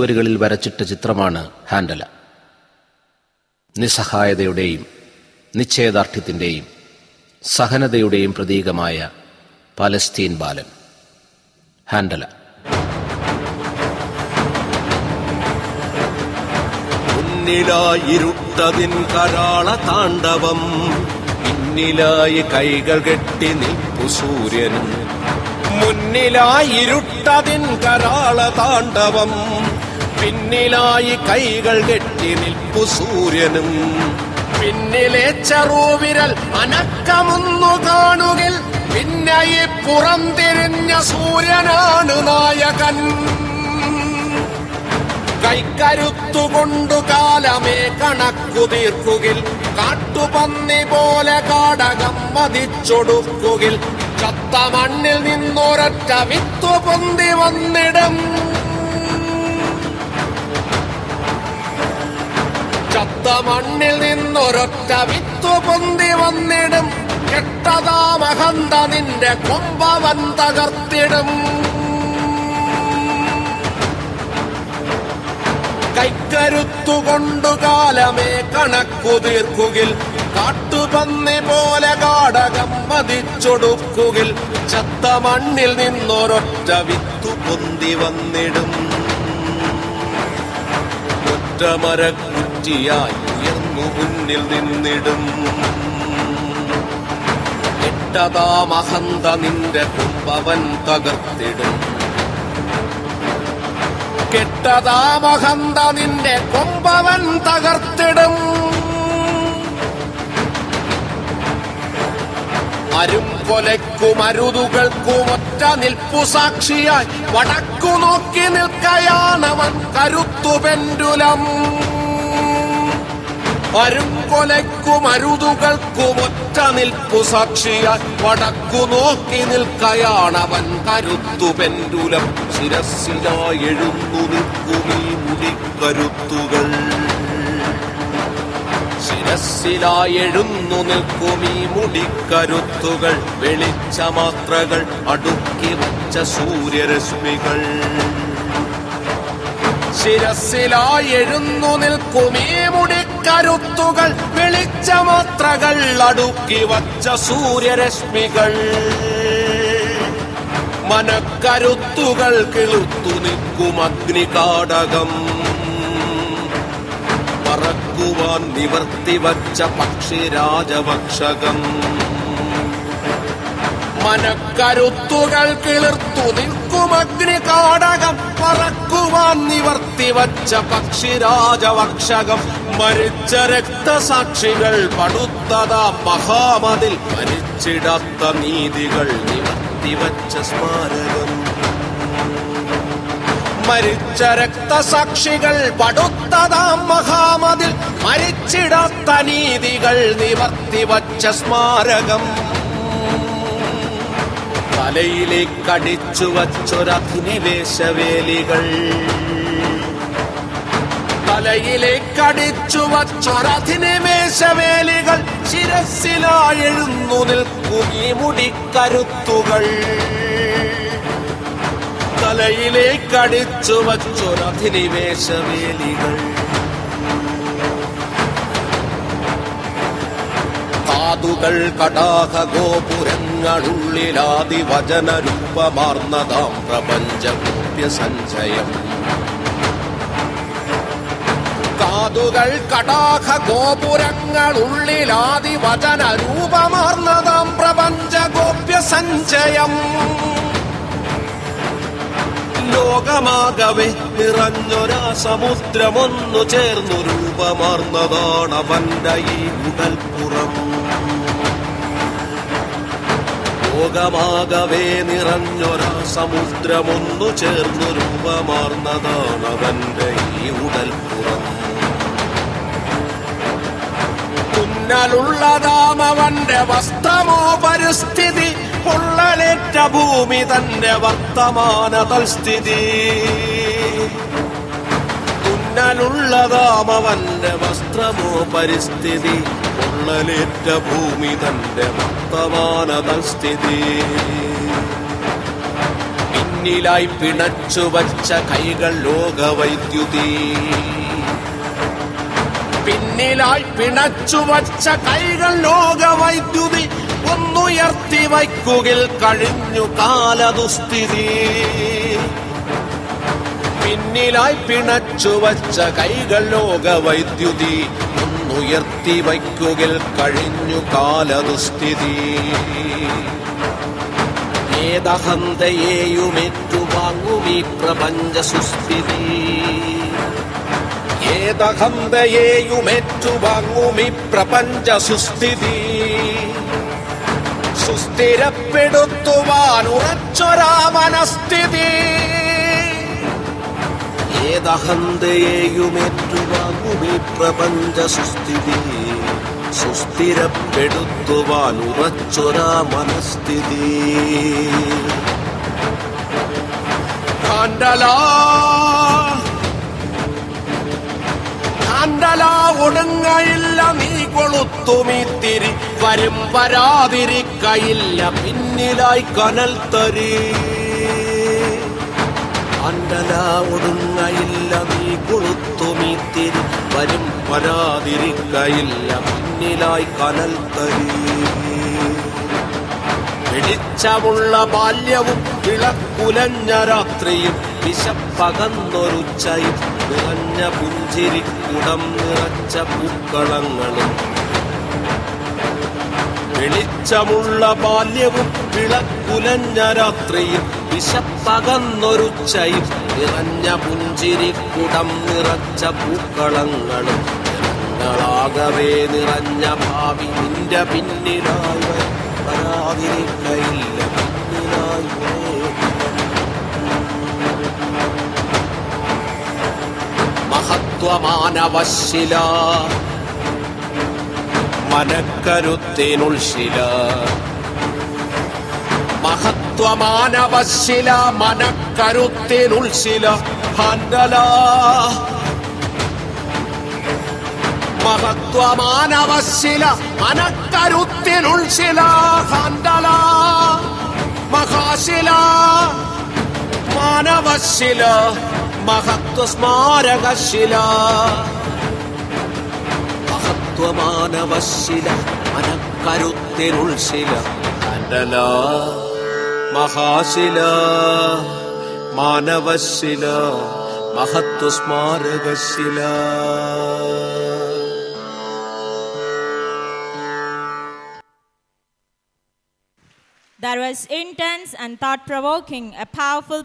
ചുവരുകളിൽ വരച്ചിട്ട ചിത്രമാണ് ഹാൻഡല. നിസ്സഹായതയുടെയും നിശ്ചയദാർഢ്യത്തിൻ്റെയും സഹനതയുടെയും പ്രതീകമായ പാലസ്തീൻ ബാലൻ ഹാൻഡല. മുന്നിലായിരുട്ടതിൻ കരാള താണ്ഡവം, പിന്നിലായി കൈകൾ കെട്ടി നിൽപ്പു സൂര്യനും. മുന്നിലായിരുട്ടതിൻ കരാള താണ്ഡവം, പിന്നിലായി കൈകൾ കെട്ടി നിൽപ്പു സൂര്യനും. പിന്നിലെ ചെറുവിരൽ അനക്കമൊന്നു കാണുകിൽ പിന്നെയി പുറംതിരിഞ്ഞ സൂര്യനാണ് നായകൻ. കൈക്കരുത്തുകൊണ്ടു കാലമേ കണക്കു തീർക്കുകിൽ, കാട്ടുപന്നി പോലെ കാടകം മതിച്ചൊടുക്കുകിൽ, ചത്ത മണ്ണിൽ നിന്നൊരൊറ്റ വിത്തു പൊന്തി വന്നിടും. ചത്ത മണ്ണിൽ നിന്നൊരൊറ്റ വിത്തു പൊന്തി വന്നിടും. കെട്ടതാമഹന്ത നിന്റെ കൊമ്പവൻ തകർത്തിടും. കൈക്കരുത്തുകൊണ്ടു കാലമേ കണക്കു തീർക്കുകിൽ, കാട്ടുപന്നി പോലെ കാടകം മതിച്ചൊടുക്കുകിൽ, ചത്ത മണ്ണിൽ നിന്നൊരൊറ്റ വിത്തു പൊന്തി വന്നിടും. ഒറ്റമരക്കുറ്റിയായി ഉയർന്നു മുന്നിൽ നിന്നിടും. കെട്ടതാമഹന്ത നിന്റെ കൊമ്പവൻ തകർത്തിടും. കെട്ടതാമഹന്ത നിന്റെ കൊമ്പവൻ തകർത്തിടും. അരും കൊലയ്ക്കും അരുതുകൾക്കും ഒറ്റ നിൽപ്പു സാക്ഷിയായി വടക്കു നോക്കി നിൽക്കയാണവൻ കരുത്തു പെൻഡുലം. അരും കൊലയ്ക്കും അരുതുകൾക്കും ഒറ്റ നിൽപ്പു സാക്ഷിയായി വടക്കു നോക്കി നിൽക്കയാണവൻ കരുത്തു പെൻഡുലം. ശിരസ്സിലായി എഴുന്നു നിൽക്കുമീ മുടിക്കരുത്തുകൾ, ശിരസ്സിലായി എഴുന്നു നിൽക്കുമീ മുടിക്കരുത്തുകൾ. വെളിച്ചമാത്രകൾ അടുക്കി വച്ച സൂര്യരശ്മികൾ. ശിരസ്സിലായി എഴുന്നു നിൽക്കുമീ മുടിക്കരുത്തുകൾ, വെളിച്ചമാത്രകൾ അടുക്കി വച്ച സൂര്യരശ്മികൾ. മനക്കരുത്തുകൾ കിളുത്തു നിൽക്കും അഗ്നികാടകം, പറക്കുവാൻ നിവർത്തിവച്ച പക്ഷിരാജഭക്ഷകം. മനക്കരുത്തുകൾ കിളിർത്തു നിൽക്കും അഗ്നികാടകം, പറക്കുവാൻ നിവർത്തിവച്ച പക്ഷിരാജഭക്ഷകം. മരിച്ച രക്തസാക്ഷികൾ പടുത്തതാ മഹാമതിൽ, മരിച്ചിടാത്ത നീതികൾ നിവർത്തിവച്ച സ്മാരകം. മരിച്ച രക്തസാക്ഷികൾ പടുത്തതാം മഹാമതിൽ, മരിച്ചിടാത്ത നീതികൾ നിവർത്തിവച്ച സ്മാരകം. തലയിലേക്കടിച്ചു വച്ചൊരധിനിവേശവേലികൾ, തലയിലേക്കടിച്ചു വച്ചൊരധിനിവേശവേലികൾ. ശിരസ്സിലായി എഴുന്നു നിൽക്കും ഈ മുടിക്കരുത്തുകൾ, തലയിലേക്കടിച്ചു വച്ചൊരധിനിവേശവേലികൾ. കാതുകൾ കടാഹ ഗോപുരങ്ങളുള്ളിലാദിവചന രൂപമാർന്നതാം പ്രപഞ്ചഗോപ്യ സഞ്ചയം. കാതുകൾ കടാഹ ഗോപുരങ്ങളുള്ളിലാദിവചന രൂപമാർന്നതാം പ്രപഞ്ചഗോപ്യ സഞ്ചയം. ലോകമാകവെ നിറഞ്ഞൊരാ സമുദ്രമൊന്നു ചേർന്നു രൂപമാർന്നതാണവന്റെ ഈ ഉടൽപ്പുറം. ലോകമാകവെ നിറഞ്ഞൊരാ സമുദ്രമൊന്നു ചേർന്നു രൂപമാർന്നതാണവന്റെ ഈ ഉടൽപ്പുറം. തുന്നലുള്ളതാമവന്റെ വസ്ത്രമോ പരിസ്ഥിതി, പൊള്ളലേറ്റ ഭൂമി തന്റെ വർത്തമാന തൽസ്ഥിതി. തുന്നലുള്ളതാമവന്റെ വസ്ത്രമോ പരിസ്ഥിതി, പൊള്ളലേറ്റ ഭൂമി തന്റെ വർത്തമാന തൽസ്ഥിതി. പിന്നിലായി പിണച്ചു വച്ച കൈകൾ ലോകവൈദ്യുതി. പിന്നിലായി പിണച്ചു വച്ച കൈകൾ ലോകവൈദ്യുതി. ഒന്നുയർത്തി വയ്ക്കുകിൽ കഴിഞ്ഞു കാലദുസ്ഥിതി. പിന്നിലായി പിണച്ചു വച്ച കൈകൾ ലോകവൈദ്യുതി. ഒന്നുയർത്തി വയ്ക്കുകിൽ കഴിഞ്ഞു കാലദുസ്ഥിതി. ഏതഹന്തയേയുമേറ്റുവാങ്ങുമീ പ്രപഞ്ച സുസ്ഥിതി. ഏതഹന്തയേയുമേറ്റുവാങ്ങുമീ പ്രപഞ്ച സുസ്ഥിതി. സുസ്ഥിരപ്പെടുത്തുവാനുറച്ചൊരാ മനസ്ഥിതി. ഏതഹന്തയേയുമേറ്റുവാങ്ങുമീ പ്രപഞ്ച സുസ്ഥിതി. സുസ്ഥിരപ്പെടുത്തുവാനുറച്ചൊരാ മനസ്ഥിതി. ാണ്ടല ഒടുങ്ങയില്ല നീ കൊളുത്തുമീത്തിരി. വരും വരാതിരിക്കയില്ല പിന്നിലായി കനൽ തരി. അണ്ടല ഒടുങ്ങയില്ല നീ കൊളുത്തുമീത്തിരി. വരും വരാതിരിക്കയില്ല പിന്നിലായി കനൽ തരി. വെളിച്ചമുള്ള ബാല്യവും വിളക്കുലഞ്ഞ രാത്രിയും വിശപ്പകന്നൊരുച്ചയും നിറഞ്ഞ പുഞ്ചിരിക്കുടം നിറച്ച പൂക്കളങ്ങളും. വെളിച്ചമുള്ള ബാല്യവും വിളക്കുലഞ്ഞ രാത്രിയും വിശപ്പകന്നൊരുച്ചയും നിറഞ്ഞ പുഞ്ചിരിക്കുടം നിറച്ച പൂക്കളങ്ങളും. നിറങ്ങളാകവേ നിറഞ്ഞ ഭാവി നിന്റെ പിന്നിലായി വരാതിരിക്കയില്ല പിന്നിലായി. മഹത്വമാനവശ്ശില മനക്കരുത്തിനുൾശില. മഹത്വമാനവശ്ശില മനക്കരുത്തിനുൾശില. ഹാൻഡല മഹത്വമാനവശ്ശില മനക്കരുത്തിനുൾശില. ഹാൻഡല മഹാശില മാനവശ്ശില മഹത്വസ്മാരകശില. മഹത്വമാനവശ്ശില മനക്കരുത്തിനുൾശില. ഹാൻഡല മഹാശില മാനവശ്ശില മഹത്വസ്മാരകശില. That was intense and thought-provoking, a powerful